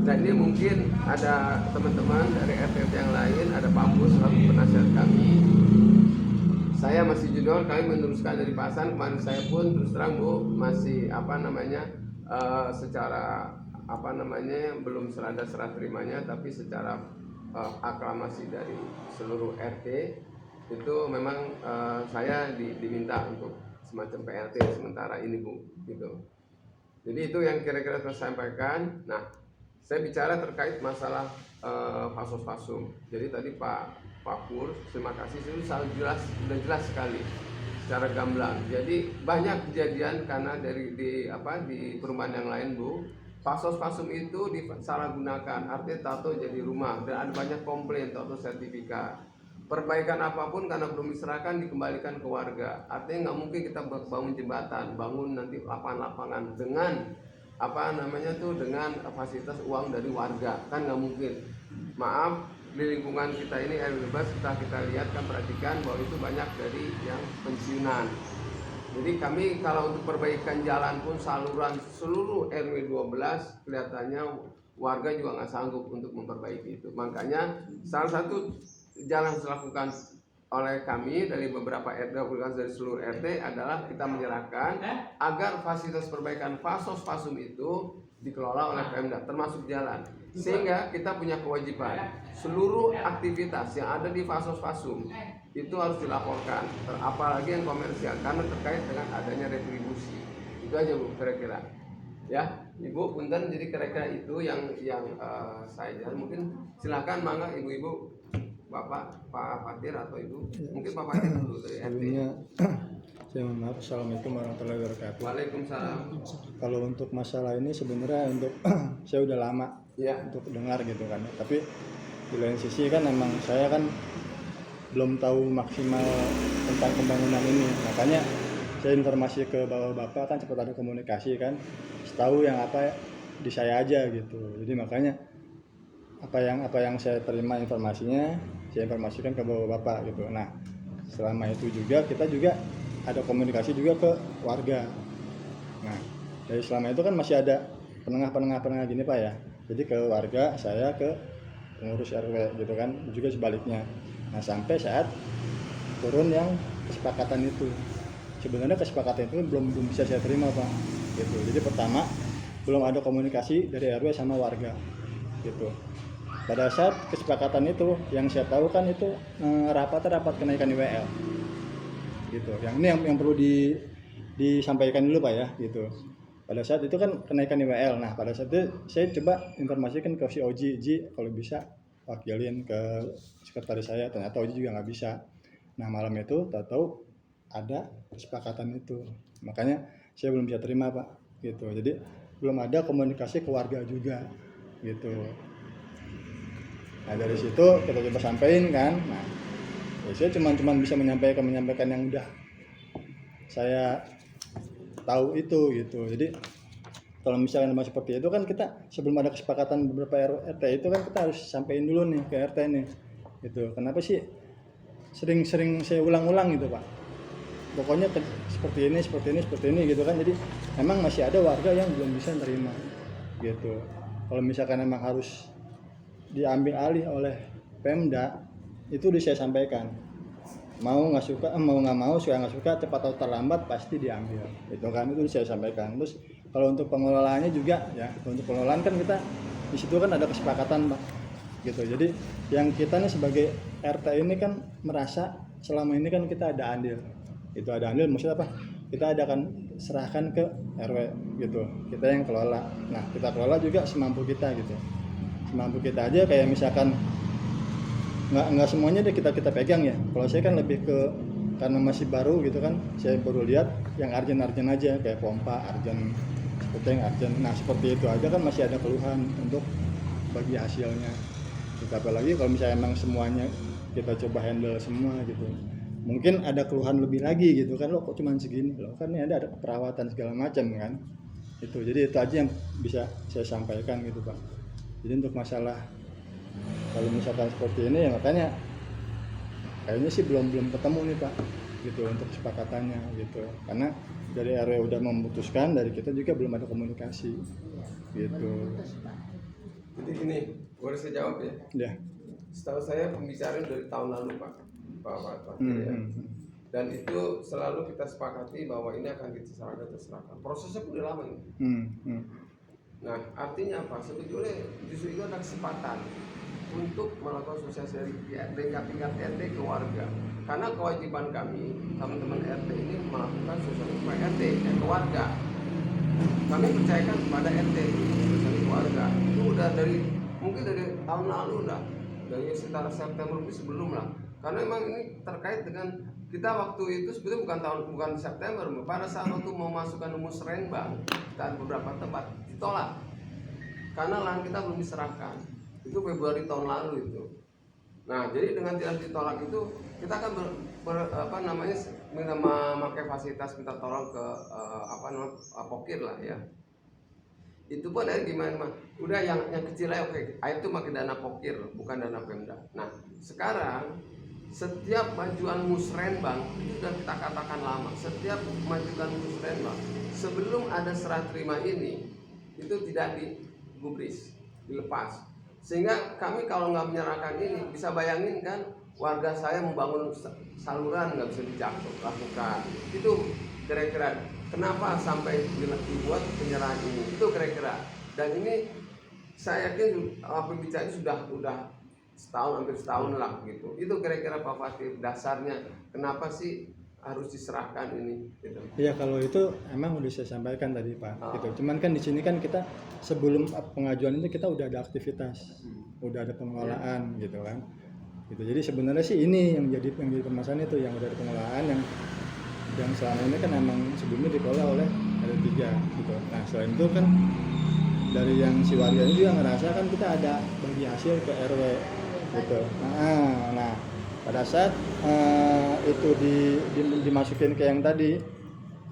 Nah ini mungkin ada teman-teman dari RT yang lain, ada Pak Bus selaku penasihat kami. Saya masih junior, kami meneruskan dari Pasan. Kemarin saya pun terus terang Bu masih secara belum ada serah terimanya, tapi secara aklamasi dari seluruh RT itu memang saya diminta untuk semacam PLT sementara ini Bu gitu. Jadi itu yang kira-kira saya sampaikan. Nah, saya bicara terkait masalah fasos-fasum. Jadi tadi Pak Pur, terima kasih, itu sudah jelas sekali secara gamblang. Jadi banyak kejadian karena di perumahan yang lain Bu, fasos-fasum itu disalahgunakan, artinya tato jadi rumah dan ada banyak komplain tato sertifikat. Perbaikan apapun karena belum diserahkan dikembalikan ke warga. Artinya nggak mungkin kita bangun jembatan, bangun nanti lapangan-lapangan dengan dengan fasilitas uang dari warga, kan nggak mungkin. Maaf, di lingkungan kita ini RW bebas kita lihat kan, perhatikan bahwa itu banyak dari yang pensiunan. Jadi kami kalau untuk perbaikan jalan pun saluran seluruh RW 12 kelihatannya warga juga nggak sanggup untuk memperbaiki itu. Makanya salah satu jalan yang dilakukan oleh kami dari beberapa RT dari seluruh RT adalah kita menyerahkan agar fasilitas perbaikan fasos-fasum itu dikelola oleh Pemda termasuk jalan, sehingga kita punya kewajiban seluruh aktivitas yang ada di fasos-fasum itu harus dilaporkan, apalagi yang komersial karena terkait dengan adanya retribusi. Itu aja Bu kira-kira ya Ibu punten. Jadi kira-kira itu yang saya mungkin silakan mangga ibu-ibu, Bapak, Pak Fatir atau Ibu, mungkin Pak Fatir dulu dari RT. Saya mohon maaf, Assalamualaikum warahmatullahi wabarakatuh. Waalaikumsalam. Kalau untuk masalah ini sebenarnya untuk saya udah lama untuk dengar gitu kan, tapi di lain sisi kan emang saya kan belum tahu maksimal tentang pembangunan ini, makanya saya informasi ke bapak-bapak kan cepat ada komunikasi kan, setahu yang apa di saya aja gitu. Jadi makanya apa yang saya terima informasinya saya informasikan ke bapak-bapak gitu. Nah selama itu juga kita juga ada komunikasi juga ke warga. Nah dari selama itu kan masih ada penengah gini Pak ya. Jadi ke warga, saya ke pengurus RW gitu kan, juga sebaliknya. Nah sampai saat turun yang kesepakatan itu, sebenarnya kesepakatan itu belum bisa saya terima Pak gitu. Jadi pertama belum ada komunikasi dari RW sama warga gitu. Pada saat kesepakatan itu yang saya tahu kan itu rapat kenaikan IWL gitu. Yang ini yang perlu disampaikan dulu Pak ya gitu. Pada saat itu kan kenaikan IWL. Nah pada saat itu saya coba informasikan ke si Oji, kalau bisa wakilin ke sekretaris saya, ternyata Oji juga nggak bisa. Nah malam itu tahu ada kesepakatan itu, makanya saya belum bisa terima Pak gitu. Jadi belum ada komunikasi ke warga juga gitu. Nah dari situ kita coba sampaikan kan. Nah ya saya cuma bisa menyampaikan yang udah saya tahu itu gitu. Jadi kalau misalkan seperti itu kan kita sebelum ada kesepakatan beberapa RT itu kan kita harus sampaikan dulu nih ke RT nih gitu. Kenapa sih sering saya ulang-ulang gitu Pak, pokoknya seperti ini gitu kan. Jadi emang masih ada warga yang belum bisa nerima gitu. Kalau misalkan emang harus diambil alih oleh Pemda, itu udah saya sampaikan, mau nggak suka, mau nggak mau, suka nggak suka, cepat atau terlambat pasti diambil itu kan, itu saya sampaikan. Terus kalau untuk pengelolaannya juga ya, untuk pengelolaan kan kita di situ kan ada kesepakatan Pak gitu. Jadi yang kita nih sebagai RT ini kan merasa selama ini kan kita ada andil, itu ada andil maksudnya apa, kita akan serahkan ke RW gitu, kita yang kelola. Nah kita kelola juga semampu kita gitu, semampu kita aja. Kayak misalkan nggak semuanya deh kita pegang ya. Kalau saya kan lebih ke, karena masih baru gitu kan, saya baru lihat yang arjen aja, kayak pompa arjen, sepeteng arjen. Nah seperti itu aja kan masih ada keluhan untuk bagi hasilnya gitu. Apalagi kalau misalnya emang semuanya kita coba handle semua gitu, mungkin ada keluhan lebih lagi gitu kan, lo kok cuma segini, lo kan ini ada perawatan segala macam kan itu. Jadi itu aja yang bisa saya sampaikan gitu Pak. Jadi untuk masalah kalau misalkan seperti ini ya, makanya kayaknya sih belum ketemu nih Pak gitu untuk kesepakatannya gitu, karena dari RW udah memutuskan, dari kita juga belum ada komunikasi gitu. Jadi gini, boleh saya jawab ya? Ya. Setahu saya pembicaraan dari tahun lalu Pak ya. Dan itu selalu kita sepakati bahwa ini akan kita serahkan. Prosesnya udah lama ini. Nah, artinya apa? Sebetulnya justru itu adalah kesempatan untuk melakukan sosialisasi tingkat RT ke warga. Karena kewajiban kami, teman-teman RT ini melakukan sosialisasi RT ke warga. Kami percayakan kepada RT sosialisasi warga. Itu udah mungkin dari tahun lalu udah, dari sekitar September sebelum lah. Karena memang ini terkait dengan kita waktu itu sebetulnya bukan September, pada saat waktu mau masukkan musrenbang dan beberapa tempat ditolak karena lahan kita belum diserahkan. Itu Februari tahun lalu itu. Nah, jadi dengan tidak ditolak itu kita akan memakai fasilitas minta tolong ke pokir lah ya. Itu pun dari gimana? Udah yang kecil aja oke. Itu pakai dana pokir bukan dana Pemda. Nah, sekarang setiap majuan musrenbang itu sudah kita katakan lama. Setiap majuan musrenbang sebelum ada serah terima ini itu tidak digubris, dilepas. Sehingga kami kalau nggak menyerahkan ini bisa bayangin kan warga saya membangun saluran nggak bisa dilakukan. Itu kira-kira kenapa sampai dibuat penyerahan ini? Itu kira-kira. Dan ini saya yakin pembicaraan sudah hampir setahun lah gitu. Itu kira-kira Pak Fatih dasarnya kenapa sih harus diserahkan ini gitu. Iya, kalau itu emang udah saya sampaikan tadi Pak. Gitu. Cuman kan di sini kan kita sebelum pengajuan itu kita udah ada aktivitas, udah ada pengelolaan gitu kan. Gitu. Jadi sebenarnya sih ini yang jadi permasalahan itu yang udah ada pengelolaan yang selama ini kan emang sebelumnya dikelola oleh RT 3 gitu. Nah, selain itu kan dari yang si warga ini juga ngerasa kan kita ada bagi hasil ke RW gitu. Nah pada saat itu dimasukin ke yang tadi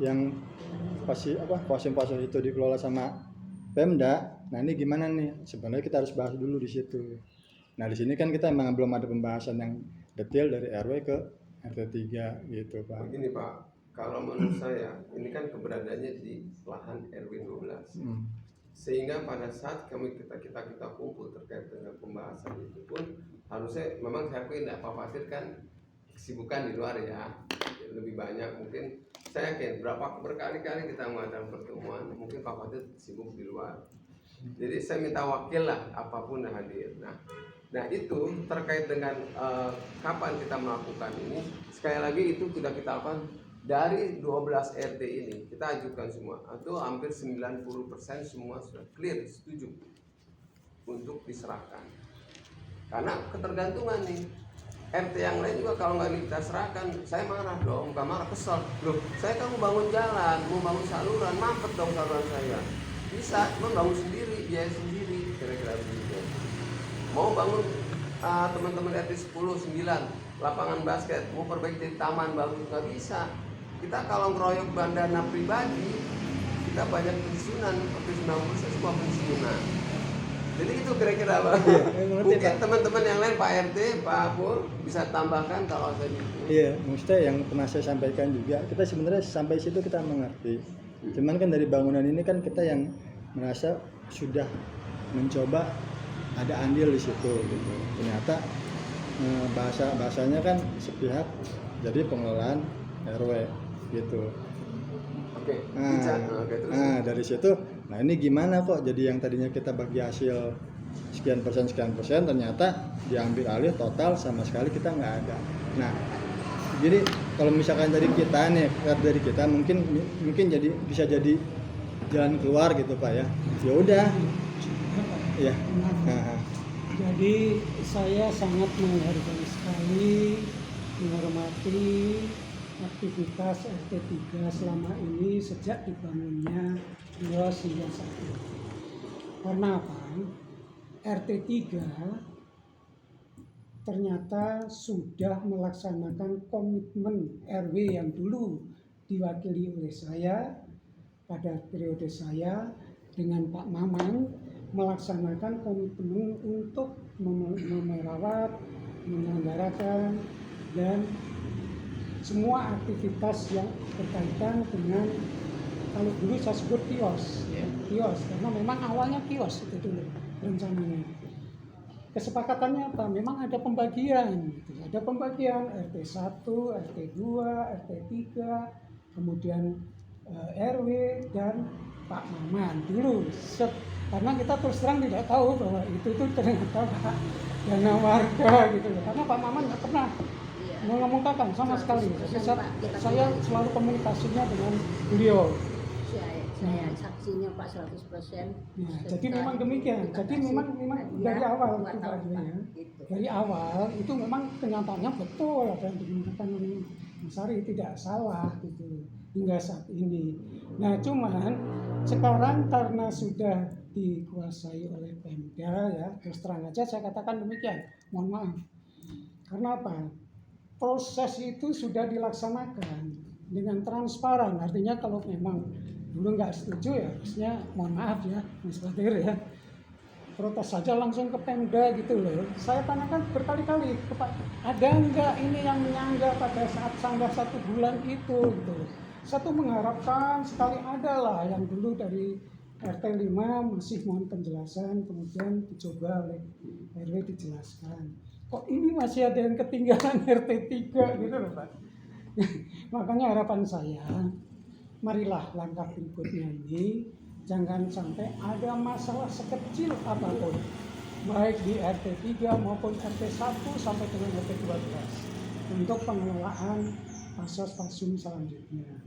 yang fasilitas itu dikelola sama Pemda. Nah, ini gimana nih? Sebenarnya kita harus bahas dulu di situ. Nah, di sini kan kita emang belum ada pembahasan yang detail dari RW ke RT 3 gitu, Pak. Begini, Pak. Kalau menurut saya, ini kan keberadaannya di lahan RW 12. Sehingga pada saat kita kumpul terkait dengan pembahasan itu pun harusnya memang saya yakin Pak Fatir kan kesibukan di luar ya, lebih banyak mungkin. Saya yakin berkali-kali kita mengadakan pertemuan, mungkin Pak Fatir sibuk di luar. Jadi saya minta wakil lah apapun yang hadir. Nah itu terkait dengan kapan kita melakukan ini. Sekali lagi itu sudah kita lakukan dari 12 RT ini. Kita ajukan semua. Itu hampir 90% semua sudah clear, setuju untuk diserahkan. Karena ketergantungan nih. RT yang lain juga kalau nggak kita serahkan, saya marah dong, bukan marah, kesel. Loh, saya kan mau bangun jalan, mau bangun saluran, mampet dong saluran saya. Bisa, cuma bangun sendiri, biaya sendiri, kira-kira begitu. Mau bangun teman-teman RT 10, 9, lapangan basket, mau perbaiki jadi taman bagus, nggak bisa. Kita kalau ngeroyok bandana pribadi, kita banyak pensiunan, hampir 90% semua pensiunan. Jadi itu kira-kira Pak. Mungkin teman-teman yang lain Pak RT, Pak Pur bisa tambahkan kalau saya gitu. Iya, maksudnya yang pernah saya sampaikan juga, kita sebenarnya sampai situ kita mengerti. Cuman kan dari bangunan ini kan kita yang merasa sudah mencoba ada andil di situ gitu. Ternyata bahasanya kan sepihak jadi pengelolaan RW gitu. Oke. Nah, dari situ, nah ini gimana kok jadi yang tadinya kita bagi hasil sekian persen ternyata diambil alih total sama sekali kita nggak ada. Nah, jadi kalau misalkan dari kita mungkin jadi bisa jadi jalan keluar gitu Pak ya. Ya udah. Ya. Jadi saya sangat menghargai sekali, menghormati aktivitas RT 3 selama ini sejak dibangunnya kios hingga saat ini. Karena apa? RT 3 ternyata sudah melaksanakan komitmen RW yang dulu diwakili oleh saya pada periode saya dengan Pak Mamang, melaksanakan komitmen untuk merawat, menyelenggarakan dan semua aktivitas yang berkaitan dengan, kalau dulu saya sebut kios, kios karena memang awalnya kios itu dulu. rencananya. Kesepakatannya apa? Memang ada pembagian, gitu. Ada pembagian RT 1, RT 2, RT 3, kemudian RW dan Pak Maman dulu. Karena kita terus terang tidak tahu bahwa itu tuh ternyata dana warga gitu. Karena Pak Maman nggak pernah mengemukakan sama sekali. Jadi saya selalu komunikasinya dengan beliau. Saya saksinya Pak 100%. Ya, jadi memang demikian. Jadi memang dari awal itu Pak ya. Dari awal itu memang kenyataannya betul apa yang digunakan oleh Mas Ari tidak salah gitu hingga saat ini. Nah, cuman sekarang karena sudah dikuasai oleh Pemda ya, terus terang aja saya katakan demikian. Mohon maaf. Karena apa? Proses itu sudah dilaksanakan dengan transparan. Artinya kalau memang dulu nggak setuju ya harusnya mohon maaf ya Mas Badir ya, protes saja langsung ke Pemda gitu loh. Saya tanyakan berkali-kali, ada nggak ini yang menyanggah pada saat sanggah 1 bulan itu gitu. Satu mengharapkan sekali ada lah yang dulu dari RT 5 masih mohon penjelasan, kemudian dicoba oleh RW dijelaskan. Kok ini masih ada yang ketinggalan RT 3 gitu loh Pak. Makanya harapan saya, marilah langkah berikutnya ini jangan sampai ada masalah sekecil apapun, baik di RT 3 maupun RT 1 sampai dengan RT 12 untuk pengelolaan pasos-pasum selanjutnya.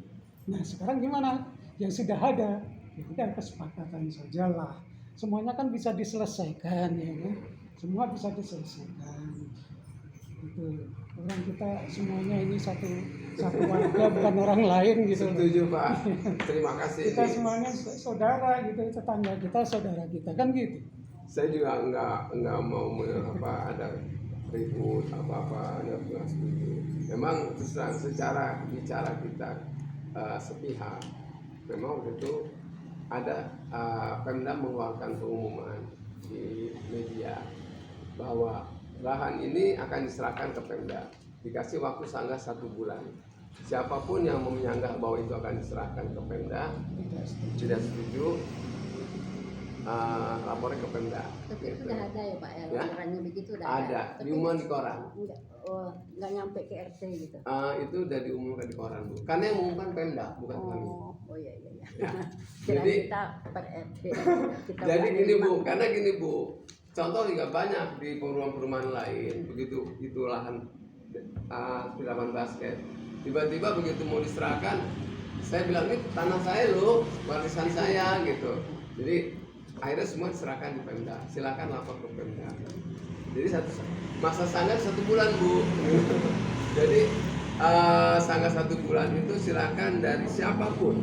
Nah sekarang gimana? Yang sudah ada, ya udah kesepakatan sajalah. Semuanya kan bisa diselesaikan ya kan? Semua bisa diselesaikan. Itu orang kita semuanya ini satu warga bukan orang lain gitu. Setuju Pak. Terima kasih. Kita semuanya saudara gitu, tetangga kita saudara kita kan gitu. Saya juga enggak mau ada ribut apa nggak setuju. Memang secara bicara kita sepihak, memang itu ada Pemda mengeluarkan pengumuman di media bahwa lahan ini akan diserahkan ke Pemda, dikasih waktu sanggah 1 bulan. Siapapun yang menyanggah bahwa itu akan diserahkan ke Pemda tidak setuju, laporin ke Pemda. Tapi itu sudah ada ya Pak ya, laporannya begitu udah ada. Diumuman di koran. Enggak nyampe ke RT gitu. Itu udah diumumkan di koran Bu. Karena yang mengumumkan Pemda bukan kami. Oh iya. Ya. Jadi kita per RT. Jadi gini Bu, karena gini Bu. Contoh juga banyak di perumahan-perumahan lain, begitu itu lahan di lapangan basket. Tiba-tiba begitu mau diserahkan, saya bilang ini tanah saya loh, warisan saya gitu. Jadi akhirnya semua diserahkan di Pemda. Silakan lapor ke Pemda. Jadi masa sanggah 1 bulan Bu. Jadi sanggah 1 bulan itu silakan dari siapapun.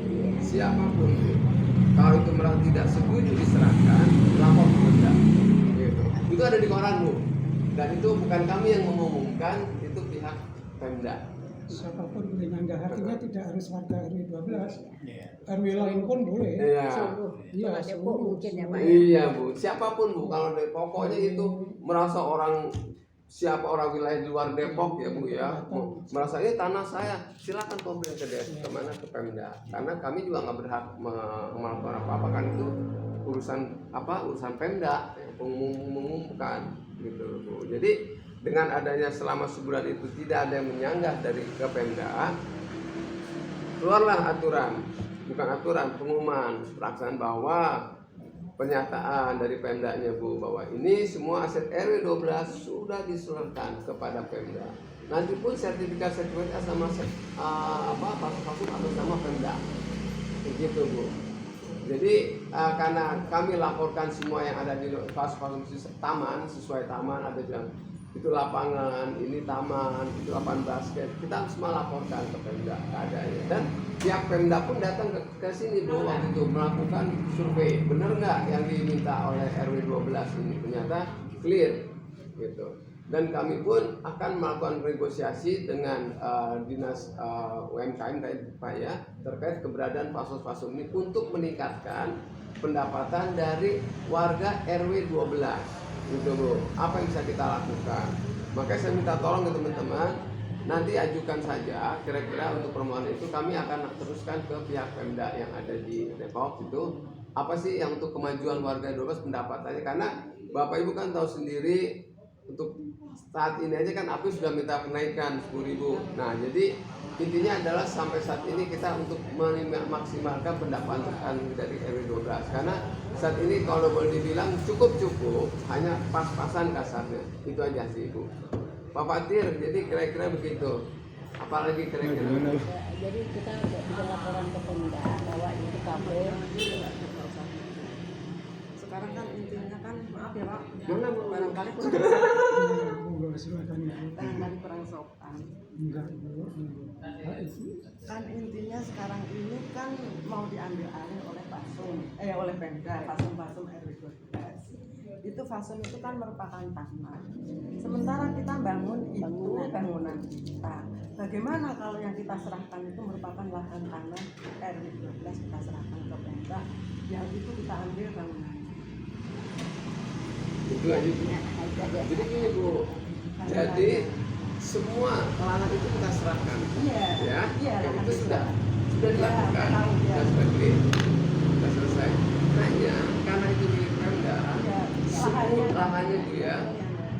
Kalau itu merasa tidak setuju diserahkan, lapor ke Pemda. Gitu. Itu ada di koran Bu. Dan itu bukan kami yang mengumumkan, itu pihak Pemda. Siapapun boleh nyanggah, artinya tidak harus warga RW 12. RW lain pun boleh. Iya. Iya, Depok mungkin ya Pak. Iya Bu, siapapun Bu, kalau dari pokoknya itu merasa siapa orang wilayah di luar Depok ya Bu ya, merasa ini tanah saya, silakan komplain ke kemana, ke Pemda. Karena kami juga nggak berhak melakukan apa-apa, kan itu urusan Pemda mengumumkan gitu Bu. Jadi dengan adanya selama sebulan itu tidak ada yang menyanggah dari ke Pemda, keluarlah pengumuman pelaksanaan bahwa pernyataan dari Pemdanya Bu bahwa ini semua aset RW 12 sudah diserahkan kepada Pemda. Nanti pun sertifikat sama pasuk-pasuk atas nama Pemda. Begitu Bu. Jadi karena kami laporkan semua yang ada di pasuk-pasuk taman, sesuai taman, ada yang itu lapangan, ini taman, itu lapangan basket, kita semua laporkan ke Pemda keadaannya. Dan pihak Pemda pun datang ke sini Bu waktu itu melakukan survei, benar nggak yang diminta oleh RW 12 ini, ternyata clear gitu. Dan kami pun akan melakukan negosiasi dengan dinas UMKM Pak ya, terkait keberadaan pasos-pasos ini untuk meningkatkan pendapatan dari warga RW 12. Gitu Bu, apa yang bisa kita lakukan? Makanya saya minta tolong ke teman-teman, nanti ajukan saja kira-kira untuk permohonan itu kami akan teruskan ke pihak Pemda yang ada di Depok itu, apa sih yang untuk kemajuan warga 12 pendapatannya, karena Bapak Ibu kan tahu sendiri untuk saat ini aja kan API sudah minta kenaikan 10.000. Nah, jadi intinya adalah sampai saat ini kita untuk memaksimalkan pendapatan dari RW 12, karena saat ini kalau boleh dibilang cukup hanya pas-pasan kasarnya, itu aja sih Ibu. Pak Fatir, jadi kira-kira begitu. Apalagi kira-kira. Jadi kita bikin laporan ke Pemda bahwa itu kafe. Sekarang kan intinya kan, maaf ya Pak, Mana barangkali kurang sopan. Enggak. Kan intinya sekarang ini kan mau diambil alih oleh oleh Pemda, Fasum RW 12. Itu Fasum itu kan merupakan tanah. Sementara kita bangun itu bangunan kita. Bagaimana kalau yang kita serahkan itu merupakan lahan tanah RW 12 kita serahkan ke Pemda, yang itu kita ambil bangunan. Itu aja Bu. Jadi gini Bu, jadi semua lahan itu kita serahkan. Iya. Ya, Iya. itu sudah dilakukan, sudah sudah selesai. Hanya karena itu milik Pemda, semua lahannya dia,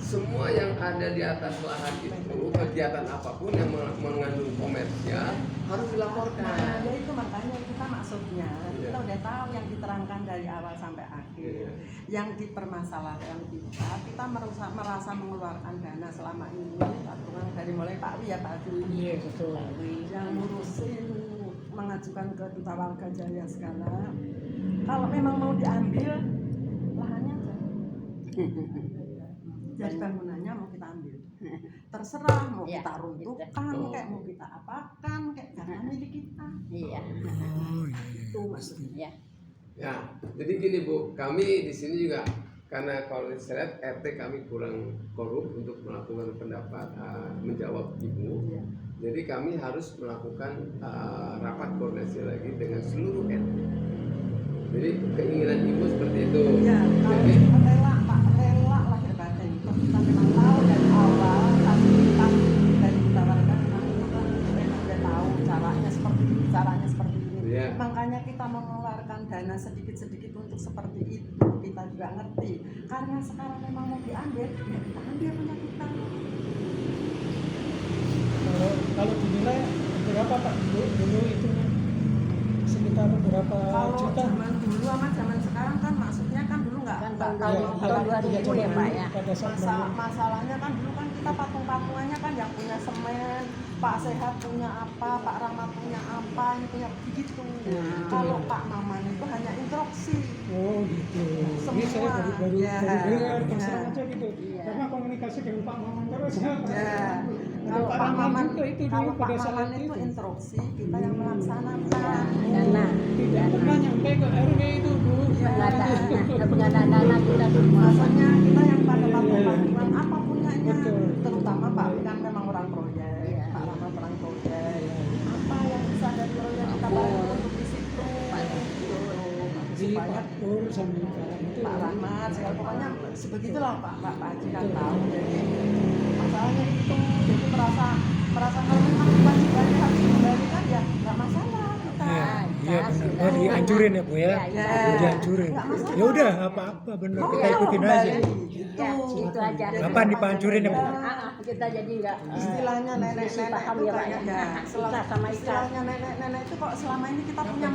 semua yang ada di atas lahan itu, kegiatan apapun yang mengandung komersial harus dilaporkan. Nah, ya itu makanya kita maksudnya kita udah tahu yang diterangkan dari awal sampai akhir. Yang dipermasalahkan kita merasa mengeluarkan dana selama ini, dari mulai Pak Wi ya Pak Wi. Iya, betul. Yang ngurusin mengajukan ke Duta Warga Jaya segala. Kalau memang mau diambil lahannya aja. Jadi bangunannya mau kita ambil. Terserah mau kita runtuhkan, kayak mau kita apakan, kayak karena milik kita. Iya. Itu maksudnya. Ya, jadi gini Bu, kami di sini juga karena kalau saya lihat RT kami kurang korup untuk melakukan pendapat menjawab Ibu. Jadi kami harus melakukan rapat koordinasi lagi dengan seluruh RT. Jadi keinginan Ibu seperti itu. Ya, Jadi rela lahir batin. Kita memang tahu dari awal, tapi kita dari Duta Warga memang itu kan memang udah tahu caranya seperti ini. Iya. Makanya kita mengeluarkan dana sedikit-sedikit untuk seperti itu. Kita juga ngerti. Karena sekarang memang mau diambil, ya kita ambil punya kita. Kalau dinilai berapa Pak dulu itunya sekitar berapa Kalau juta? zaman dulu sama zaman sekarang kan maksudnya kan dulu nggak tahun 2000 ya Pak ya. Pada saat masalahnya kan dulu kan kita patung-patungannya kan yang punya semen, Pak Sehat punya apa, Pak Rahmat punya apa, ini punya begitu. Kalau Pak Maman itu hanya instruksi. Oh gitu. Ini saya baru dengar terserah aja gitu. Karena komunikasi dengan Pak Maman terus. Kalau Pak Maman itu dulu pada saat Maman itu instruksi, kita yang melaksanakan. tidak pernah nyampe ke RW itu Bu. Pengadaan dana kita semua. Maksudnya kita yang pada patung-patungan apa punyanya, terutama Pak Wi kan memang orang proyek, Pak Rahmat orang proyek. Apa yang bisa dari proyek kita bantu untuk di situ. Di Pak Pur sambil itu. Pak Rahmat, segala pokoknya sebegitulah Pak Haji kan tahu. Jadi masalahnya itu, jadi merasa kalau memang kewajibannya harus dikembalikan ya nggak masalah kita. Iya benar. Oh dihancurin ya Bu ya? Dihancurin. Ya udah apa-apa benar kita ikutin aja. Itu aja. Kapan dipancurin ya Bu? Kita jadi enggak Istilahnya nenek-nenek paham itu ya Pak kayak ya. Kita sama Ika. istilahnya nenek-nenek itu kok selama ini kita punya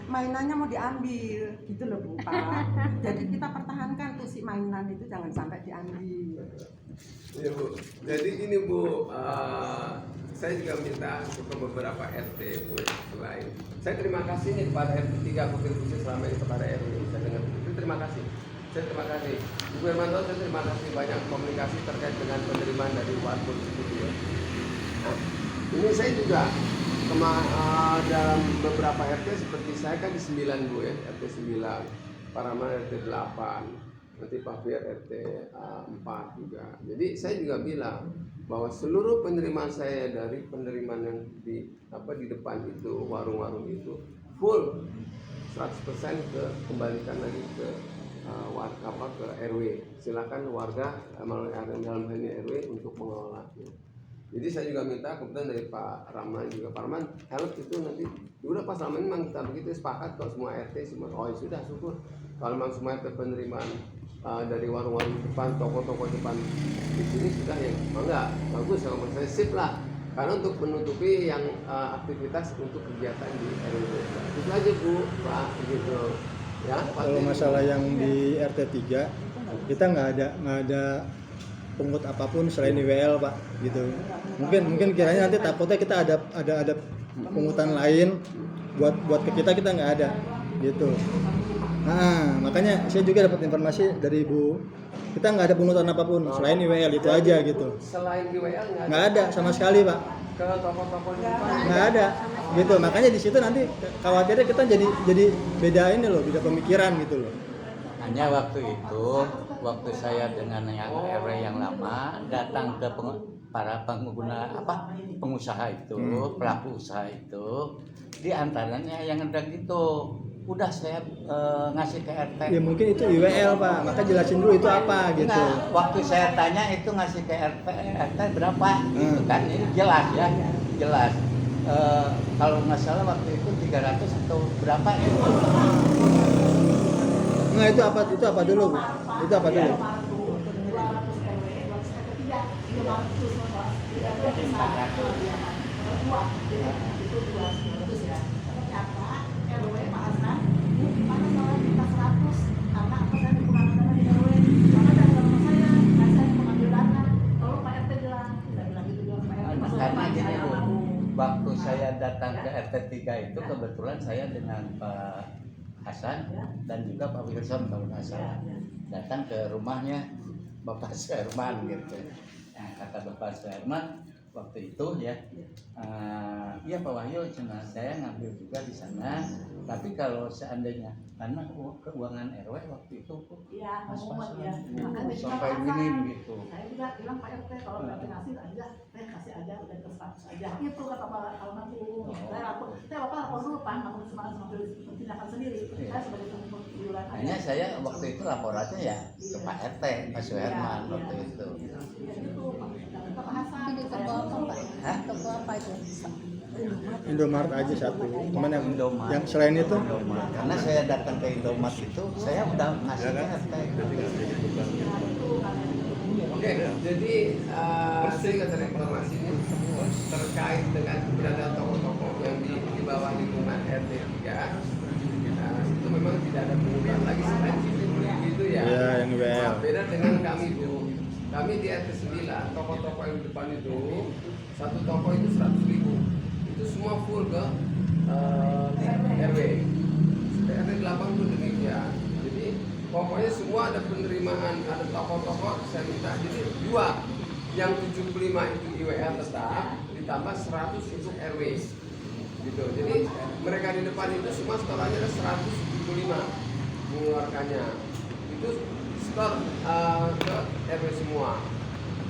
mainannya mau diambil gitu loh Bu Pak. Jadi kita pertahankan tuh si mainan itu jangan sampai diambil. Iya Bu, jadi gini Bu, saya juga minta ke beberapa RT Bu lain. Saya terima kasih nih kepada RT 3 kontribusi selama ini kepada RW. Saya dengar itu terima kasih. Saya terima kasih. Ibu Hermanto, saya terima kasih banyak komunikasi terkait dengan penerimaan dari Warpur itu ya. Nah, ini saya juga dalam beberapa RT seperti saya kan di 9 Bu ya, RT 9, Paraman RT 8. Nanti Pak Fir RT 4 juga. Jadi saya juga bilang bahwa seluruh penerimaan saya dari penerimaan yang di depan itu, warung-warung itu full 100% kembalikan lagi ke ke RW. Silakan warga melalui dalam hal ini RW untuk mengelola. Jadi saya juga minta kebetulan dari Pak Rahman juga, Pak Rahman help itu nanti udah pas selama ini memang kita begitu sepakat kalau semua RT semua oh sudah syukur kalau memang semua RT penerimaan dari warung-warung depan, toko-toko depan di sini sudah ya enggak bagus kalau menurut saya sip lah karena untuk menutupi yang aktivitas untuk kegiatan di RW itu aja Bu Pak gitu ya. Kalau masalah yang di RT 3 kita nggak ada pungut apapun selain IWL Pak gitu. Mungkin kiranya nanti takutnya kita ada pungutan lain buat ke kita nggak ada gitu. Nah, makanya saya juga dapat informasi dari Ibu kita nggak ada pungutan apapun selain IWL itu aja gitu. Selain IWL nggak ada sama sekali Pak. Ke toko-toko di depan Nggak ada gitu. Makanya di situ nanti khawatirnya kita jadi beda ini loh, beda pemikiran gitu loh. Hanya waktu saya dengan yang RW yang lama datang ke para pengguna pengusaha itu, pelaku usaha itu, di antaranya yang ada gitu. Udah saya ngasih ke RT. Ya mungkin itu IWL Pak, maka jelasin dulu itu apa gitu. Enggak, waktu saya tanya itu ngasih ke RT berapa, gitu kan? Ini jelas ya, jelas. Kalau nggak salah waktu itu 300 atau berapa itu. Nah itu apa dulu? Itu apa dulu? Jadi 400. Karena gini Bu, waktu saya datang ke RT 3 itu kebetulan saya dengan Pak Hasan dan juga Pak Wilson kalau nggak salah datang ke rumahnya Bapak Sherman gitu. Nah, kata Bapak Sherman waktu itu ya, iya Pak Wahyu, cuma saya ngambil juga di sana. Tapi kalau seandainya karena keuangan RW waktu itu pas-pasan sampai minim gitu. Saya juga bilang Pak RT kalau nggak ngasih aja, kasih aja udah ke 100 aja. Itu kata Pak Almarhum. Saya Bapak lapor dulu Pak, nggak mau semangat tindakan sendiri. Saya sebagai pengurus iuran. Hanya saya waktu itu laporannya ya ke Pak RT, Pak Suherman waktu itu. Itu Pak Hasan. Ini toko apa Pak? Toko apa itu? Indomaret aja satu. Cuman yang Indomaret. yang selain itu Indomaret. Karena saya datang ke Indomaret itu, saya udah ngasih ke RT. Oke, jadi saya kata informasi ini terkait dengan keberadaan toko-toko yang di bawah lingkungan RT 3 itu memang tidak ada pungutan lagi selain sistem gitu ya. Iya, yang IWL. Nah, beda dengan kami Bu. Kami di RT 9, toko-toko yang di depan itu satu toko itu 100.000. Itu semua full ke RW. RT 8 pun demikian. Jadi pokoknya semua ada penerimaan, ada toko-toko saya minta jadi dua yang 75 itu IWL tetap ditambah 100 untuk RW gitu. Jadi mereka di depan itu semua setorannya ada 175 mengeluarkannya itu setor ke RW semua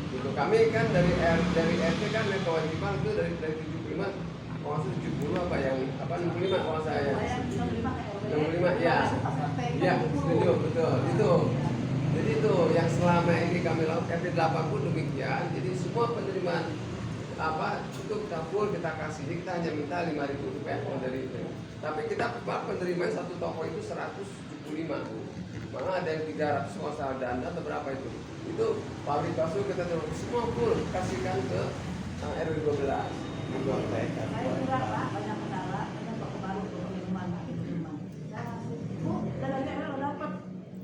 gitu. Kami kan dari RT kan kewajiban itu dari 75 maksud 70 apa yang 65 kalau saya 65 ya ya setuju betul itu. Jadi itu yang selama ini kami lakukan RT 8 pun demikian. Jadi semua penerimaan itu kita full kita kasih. Jadi kita hanya minta 5.000 rupiah dari itu. Tapi kita penerimaan satu toko itu 175. Malah ada yang 300 kalau salah dana atau berapa itu. Itu pabrik bakso kita semua full kasihkan ke RW 12. Saya juga Pak, banyak kendala, banyak toko baru di mana Bu, dadanya udah dapat.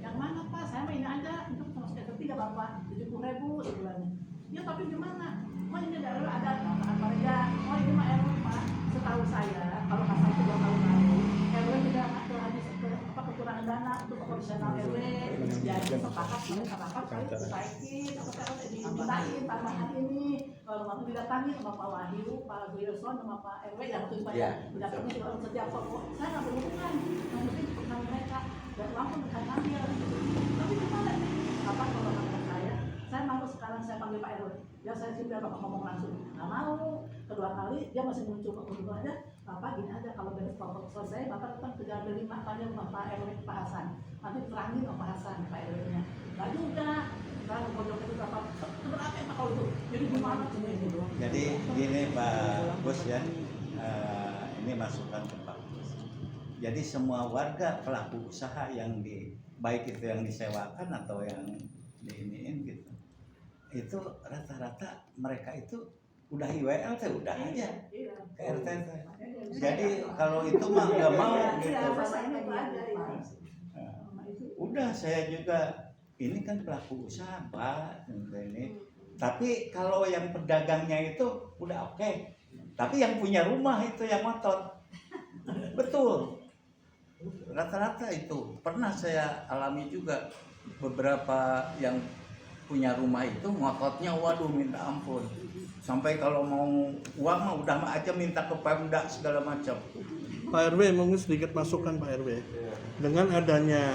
Yang mana Pak? Saya mah ini aja untuk masuk ke ketiga Bapak, 70.000 sebulannya. Ya tapi gimana? Oh ini ada apa aja? Oh ini mah RW Pak. Setahu saya, kalau pasal 2 tahun lalu, RW tidak habis kekurangan dana untuk operasional RW. Jadi sepakat kami ditaikin, dimintain tambahan ini. Waktu didatangi sama Pak Wahyu, Pak Wilson, sama Pak RW yang waktu itu didatangi juga setiap toko. Saya nggak berhubungan, yang penting dengan mereka dan langsung mereka ngambil. Tapi gimana nih? Apa kalau kata saya mau sekarang saya panggil Pak RW. Ya saya sih biar Bapak ngomong langsung. Nggak mau. Kedua kali dia masih muncul aja. Bapak gini aja kalau beres toko selesai, Bapak datang ke Jalan 5 tanya sama Pak RW Pak Hasan. Nanti terangin sama Pak Hasan Pak RW-nya. Nggak juga. sekarang pojok itu apa? Itu berarti apa kalau itu? Jadi gimana cuma itu doang? Jadi gini Pak Bos ya, ini masukan ke Pak Bos. Jadi semua warga pelaku usaha yang baik itu yang disewakan atau yang diiniin gitu, itu rata-rata mereka itu udah IWL teh udah aja ke RT teh. Jadi kalau itu mah nggak mau gitu. Udah saya juga ini kan pelaku usaha Pak ini. Tapi kalau yang pedagangnya itu udah oke. Tapi yang punya rumah itu yang ngotot. Betul. Rata-rata itu pernah saya alami juga, beberapa yang punya rumah itu ngototnya waduh minta ampun. Sampai kalau mau uang mah udah aja minta ke Pemda segala macam. Pak RW mungkin sedikit masukan Pak RW. Dengan adanya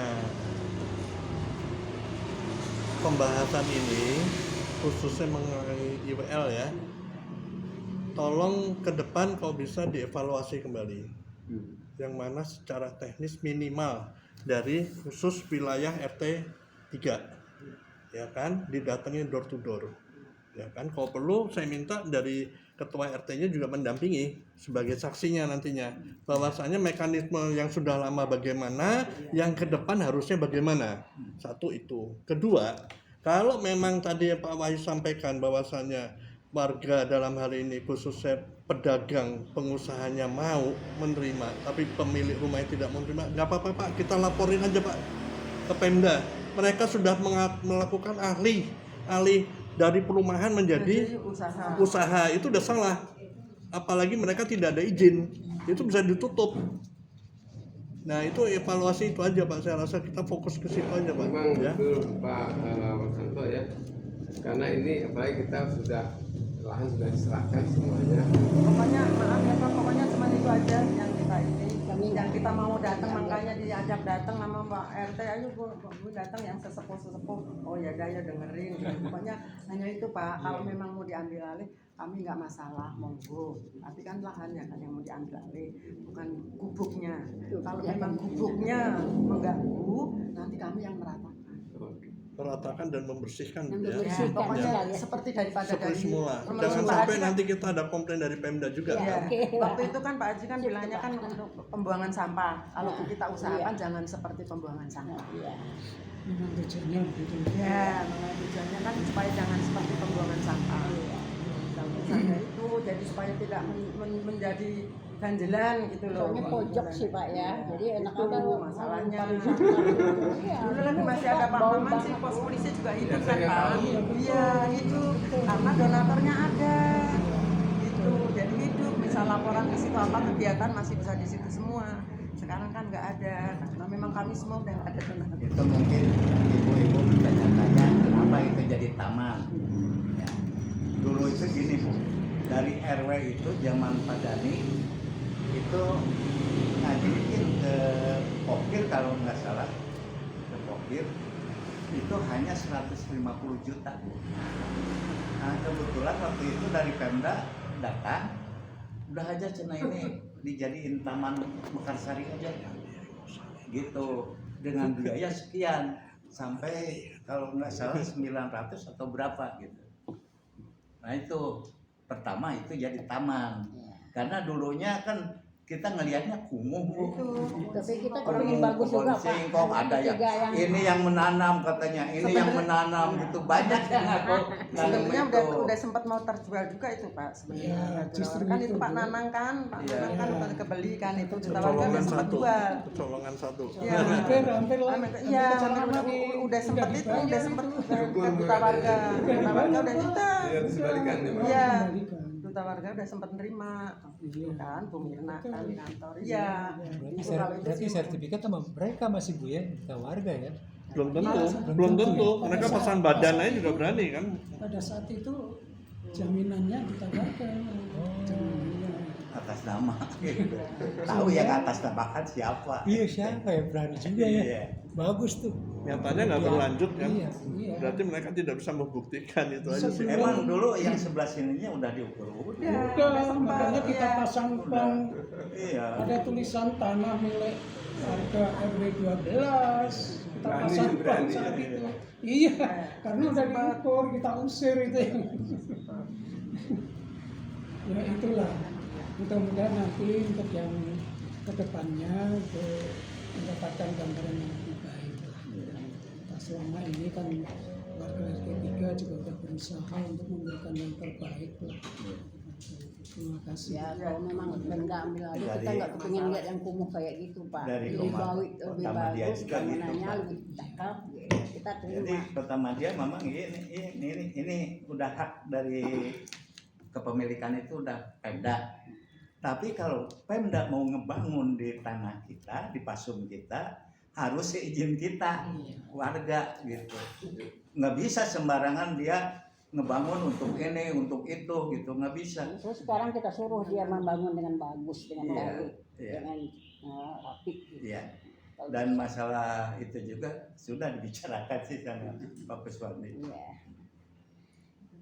pembahasan ini khususnya mengenai IWL ya, tolong ke depan kalau bisa dievaluasi kembali, yang mana secara teknis minimal dari khusus wilayah RT 3 ya kan, didatangi door to door ya kan. Kalau perlu saya minta dari ketua RT-nya juga mendampingi sebagai saksinya nantinya, bahwasanya mekanisme yang sudah lama bagaimana, yang ke depan harusnya bagaimana. Satu itu. Kedua, kalau memang tadi Pak Wahyu sampaikan bahwasanya warga dalam hal ini khususnya pedagang pengusahanya mau menerima tapi pemilik rumahnya tidak menerima, nggak apa-apa Pak, kita laporin aja Pak ke Pemda. Mereka sudah melakukan alih dari perumahan menjadi usaha. Itu udah salah, apalagi mereka tidak ada izin, itu bisa ditutup. Nah itu evaluasi itu aja Pak, saya rasa kita fokus ke situ aja Pak. Memang ya. betul Pak Mas Santo ya, karena ini apalagi kita lahan sudah diserahkan semuanya. Pokoknya maaf ya Pak, pokoknya cuma itu aja yang kita ini, yang kita mau datang, makanya diajak datang sama Pak RT, ayo bu datang yang sesepuh. Oh ya gaya dengerin. Pokoknya hanya itu Pak, kalau memang mau diambil alih kami nggak masalah, monggo. Tapi kan lahannya kan yang mau diambil alih, bukan gubuknya. Kalau memang gubuknya mengganggu, nanti kami yang meratakan dan membersihkan Yang ya. membersihkan. Pokoknya Ya. seperti daripada Seperti dari semula. Rumah Jangan Pak sampai Haji kan- nanti kita ada komplain dari Pemda juga. Iya. Kan? Oke. Waktu itu kan Pak Haji kan bilangnya kan untuk pembuangan sampah. Kalau kita usahakan jangan seperti pembuangan sampah. Iya. Memang tujuannya begitu. Ya, memang tujuannya kan supaya jangan seperti pembuangan sampah. Kalau misalnya itu jadi supaya tidak menjadi ganjelan gitu loh. Soalnya pojok sih Pak ya. Jadi enak-enak Itu masalahnya. Iya. Dulu lagi masih ada Pahlawan sih, pos polisi juga hidup kan Pak. Iya, hidup. Karena donaturnya ada. Gitu. Jadi hidup, misal laporan ke situ apa kegiatan masih bisa di situ semua. Sekarang kan nggak ada, karena memang kami semua udah nggak ada donatur. Itu mungkin ibu-ibu bertanya-tanya kenapa itu jadi taman. Ya. Dulu itu gini Bu, dari RW itu zaman Pak Dani itu ngajuin ke Pokir kalau nggak salah, ke Pokir itu hanya 150 juta Bu. Nah kebetulan waktu itu dari Pemda datang, udah aja cina ini dijadiin taman Mekarsari aja gitu, dengan biaya sekian sampai kalau nggak salah 900 atau berapa gitu. Nah itu pertama itu jadi taman, karena dulunya kan kita ngelihatnya kumuh Bu. Tapi kita kepingin bagus juga Pak. Singkong ada yang ini yang menanam katanya, ini yang menanam gitu, banyak yang aku nanam Sebenarnya itu. udah sempat mau terjual juga itu Pak sebenarnya. Ya, justru Kan itu, itu Pak Bu. Nanang kan, Pak Iya. Nanang kan udah kebeli kan itu Duta Warga Kecolongan udah sempat satu. jual. Kecolongan satu. Iya. Hampir lah. Iya, Hampir udah sempet itu, dibayar udah sempet Duta Warga, Duta Warga udah juta. Iya, terus dibalikan ya Pak. Iya. Kembalikan. Duta Warga udah sempet nerima, Iya. kan Bu Mirna kan di kantor. Iya. Berarti, Itu kalau itu berarti sih- sertifikat sama mereka masih Bu ya, kita warga ya. Belum tentu. Mereka pasang badan aja juga berani kan. Pada saat itu jaminannya ditawarkan. Jaminannya. Atas nama gitu. Tahu yang atas nama kan siapa? Iya siapa ya, berani juga ya. Iya. Bagus tuh. Nyatanya nggak berlanjut kan. Iya. Iya. Berarti mereka tidak bisa membuktikan itu aja sih. Emang dulu yang sebelah sininya udah diukur. Udah Udah, sempat. makanya kita Iya. pasang bank, Iya. ada tulisan tanah milik warga RW 12 terpasang berani. saat itu. Iya, karena udah diukur, kita usir itu. Ya itulah, mudah-mudahan nanti untuk yang kedepannya untuk mendapatkan gambaran yang lebih baik lah. Nah, selama ini kan warga RT3 juga sudah berusaha untuk memberikan yang terbaik lah. Terima kasih. Ya kalau memang Pemda ambil alih, kita nggak kepingin lihat yang kumuh kayak gitu Pak. Dari Lebih Kota baik, lebih Madya bagus, juga gitu, bangunannya Pak. lebih cakep. Kita Jadi terima. Kota Madya memang ini udah hak dari kepemilikan itu udah Pemda. Tapi kalau Pemda mau ngebangun di tanah kita, di pasum kita, harus izin kita, warga gitu. Nggak bisa sembarangan dia ngebangun untuk ini, untuk itu gitu, nggak bisa. Terus sekarang kita suruh dia membangun dengan bagus, dengan Iya, baik, iya. dengan rapi. Gitu. Iya. Dan masalah itu juga sudah dibicarakan sih sama Pak Kuswandi. Iya. Ya.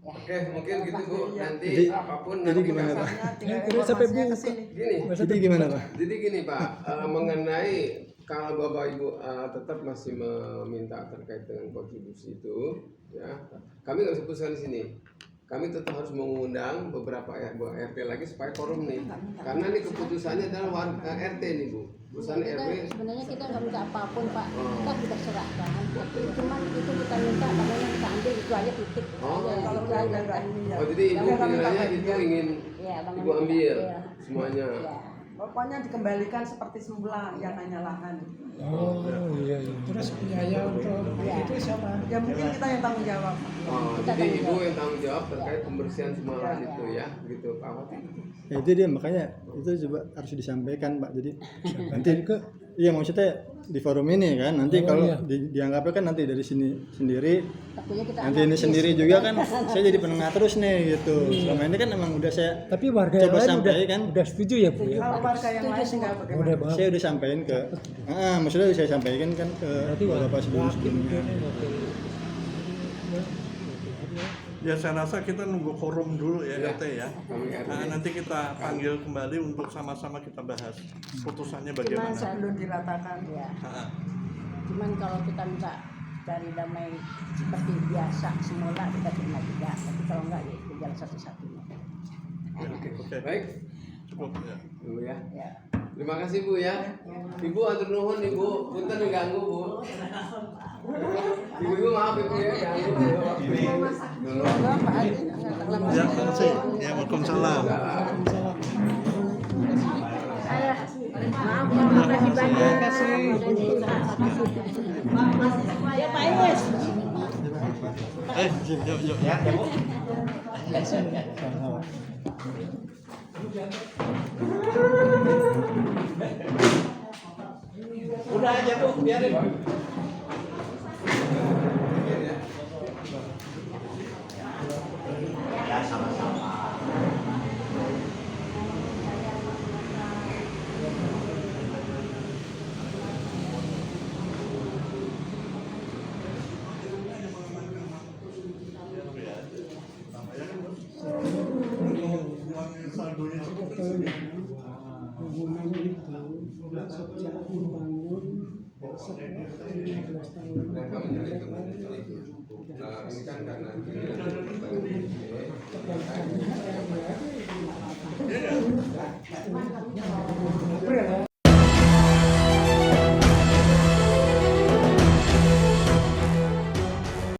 Oke, mungkin gitu Bu. Nanti Jadi- apapun jadi nanti gimana, kita- Pak? Kira sampai Informasinya buka. ke sini. Gini, Jadi gimana Pak? jadi gini Pak, mengenai kalau Bapak Ibu tetap masih meminta terkait dengan kontribusi itu, ya, kami nggak bisa putuskan di sini. Kami tetap harus mengundang beberapa RT lagi supaya forum nih, karena ini keputusannya adalah warga RT nih Bu, putusan RW. Sebenarnya kita nggak minta apapun Pak, Oh. kita sudah serahkan. Cuman itu kita minta, bangunan kita ambil itu aja titik. Oh, Aja, Kalau itu udah aja. nggak ini ya. Oh jadi Ibu Jangan kami kiranya tambah itu dia. ingin Iya, bangunan Ibu kita ambil ambil. semuanya. Iya. Pokoknya dikembalikan seperti semula yang hanya lahan. Oh iya iya. Terus biaya untuk itu siapa? Ya mungkin kita yang tanggung jawab. Oh, Kita jadi tanggung Ibu jawab. yang tanggung jawab terkait pembersihan semua lahan Iya. itu ya, gitu Pak Wati. Ya itu dia, makanya itu coba harus disampaikan Pak. Jadi nanti iya maksudnya di forum ini kan nanti Oh, kalau iya. dianggapnya kan nanti dari sini sendiri, Takutnya kita nanti ini anarkis, sendiri gitu juga kan saya jadi penengah terus nih gitu. Selama ini kan emang udah saya Tapi warga yang coba lain sampaikan. udah setuju ya Bu ya. Kalau warga yang lain tinggal Oh, bagaimana? udah bagus. Saya udah sampaikan ke maksudnya saya sampaikan kan ke Berarti beberapa yakin sebelum-sebelumnya. ini oke. Ya saya rasa kita nunggu forum dulu ya Iya. RT ya. Kami RT. Nah, nanti kita panggil kembali untuk sama-sama kita bahas putusannya Cuman bagaimana. sebelum diratakan. Ya. Ah, Cuman kalau kita minta cari damai seperti biasa semula kita terima juga. Tapi kalau enggak ya itu jalan satu-satunya. Oke. Oke. Baik, cukup ya. dulu ya. Ya. Terima kasih Bu ya. Ibu atur nuhun Ibu, punten mengganggu Bu. Ibu maaf Ibu ya, ganggu dulu waktu dulu. Semoga Pak Adi nggak terlambat. Ya, terima kasih. Ya, Waalaikumsalam. Maaf, makasih banyak. Ya Pak Iwes. Yuk, yuk. Ya, Bu. Udah aja Bu, biarin. Ya, sama-sama. Hubungan itu sejak dibangun sekitar 15 tahun. Nah, kami jadi teman ini kan karena Kebaikannya